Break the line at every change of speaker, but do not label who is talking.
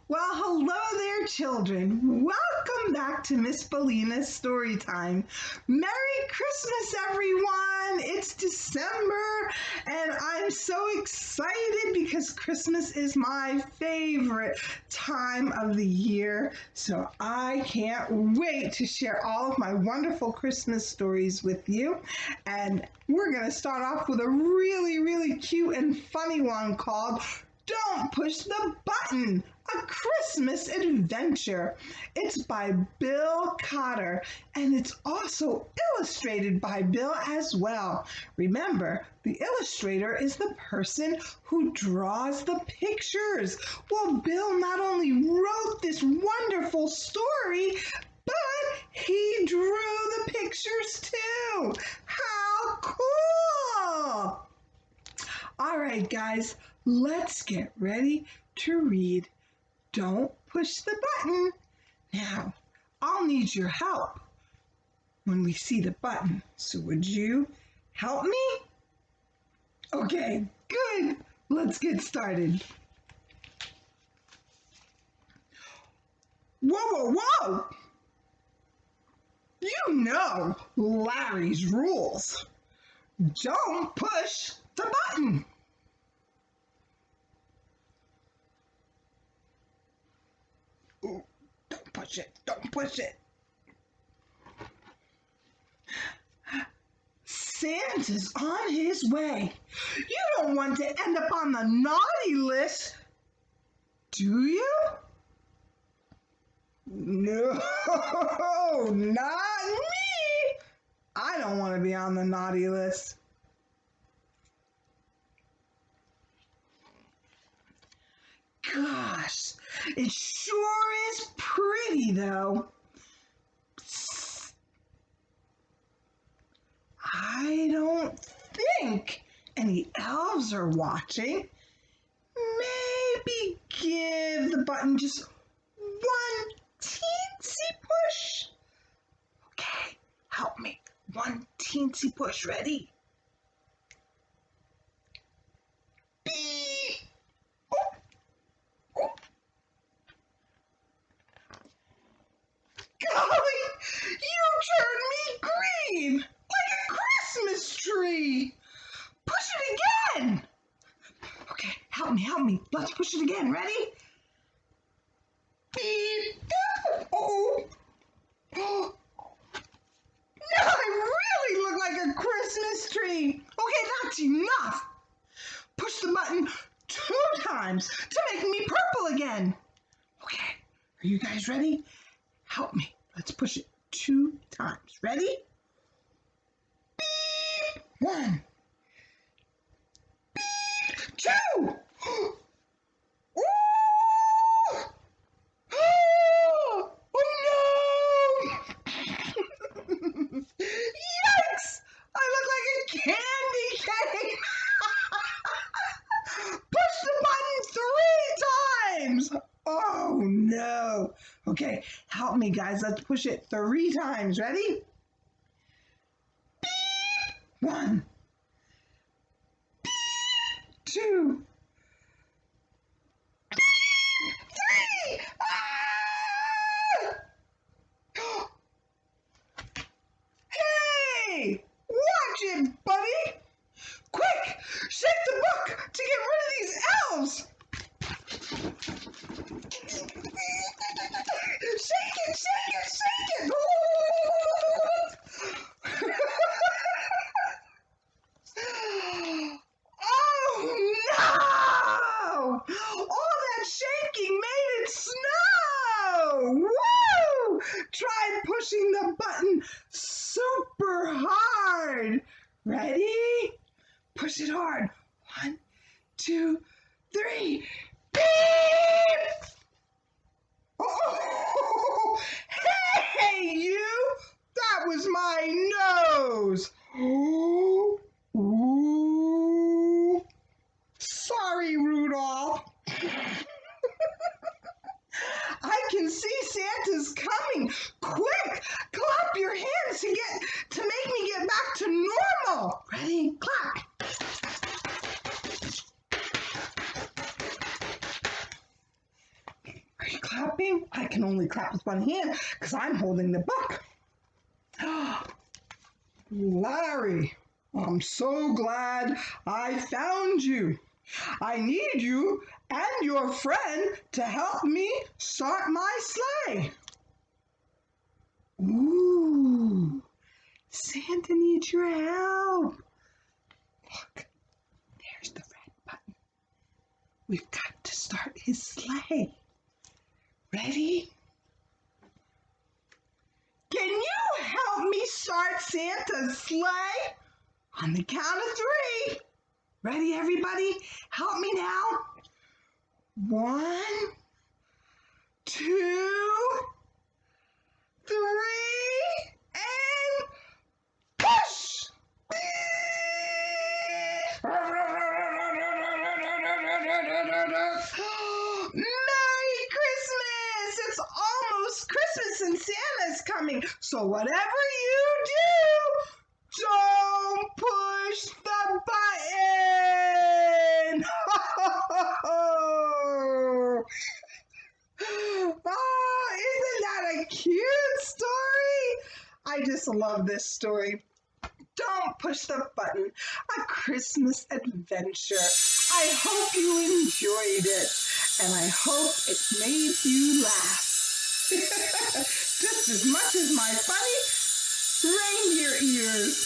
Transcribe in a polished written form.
Well, hello there, children. Welcome back to Miss Belina's Story Time. Merry Christmas, everyone. It's December, and I'm so excited because Christmas is my favorite time of the year. So I can't wait to share all of my wonderful Christmas stories with you. And we're going to start off with a really cute and funny one called Don't Push the Button, a Christmas Adventure. It's by Bill Cotter, and it's also illustrated by Bill as well. Remember, the illustrator is the person who draws the pictures. Well, Bill not only wrote this wonderful story, but he drew the pictures too. How cool! All right, guys, let's get ready to read Don't Push the Button. Now, I'll need your help when we see the button. So would you help me? Okay, good. Let's get started. Whoa! You know Larry's rules. Don't push the button. Ooh, don't push it. Don't push it. Santa's on his way. You don't want to end up on the naughty list, do you? No, not me. I don't want to be on the naughty list. Gosh, it sure is pretty, though. Psst. I don't think any elves are watching. Maybe give the button just one teensy push. Okay, help me. One teensy push. Ready? Beep. Golly, you turned me green like a Christmas tree. Push it again. Okay, help me. Let's push it again. Ready? Beep. Oh. Now I really look like a Christmas tree. Okay, that's enough. Push the button 2 times to make me purple again. Okay, are you guys ready? Help me. Let's push it 2 times. Ready? Beep. 1. Beep. 2. Ooh! Oh no! Yikes! I look like a candy cane! Push the button 3 times! Oh no! Okay, help me guys. Let's push it 3 times. Ready? Beep! 1. Beep! 2. Beep! 3! Ah! Hey! Watch it, buddy! Quick! Shake the book to get rid of these elves! Shake it! Oh no! All that shaking made it snow! Woo! Try pushing the button super hard. Ready? Push it hard. 1, 2, 3. Beep! Oh, hey, you! That was my nose! Ooh. Sorry, Rudolph. I can see Santa's coming. Quick, clap your hands to make me get back to normal. Ready? Clap. clapping? I can only clap with one hand because I'm holding the book. Larry, I'm so glad I found you. I need you and your friend to help me start my sleigh. Ooh, Santa needs your help. Look, there's the red button. We've got to start his sleigh. Ready? Can you help me start Santa's sleigh? On the count of 3. Ready, everybody? Help me now. 1, 2, 3, and push! Merry Christmas! It's almost Christmas and Santa's coming. So whatever you do, don't push the button! Oh, isn't that a cute story? I just love this story. Don't push the button. A Christmas adventure. I hope you enjoyed it, and I hope it made you laugh. Just as much as my funny reindeer ears.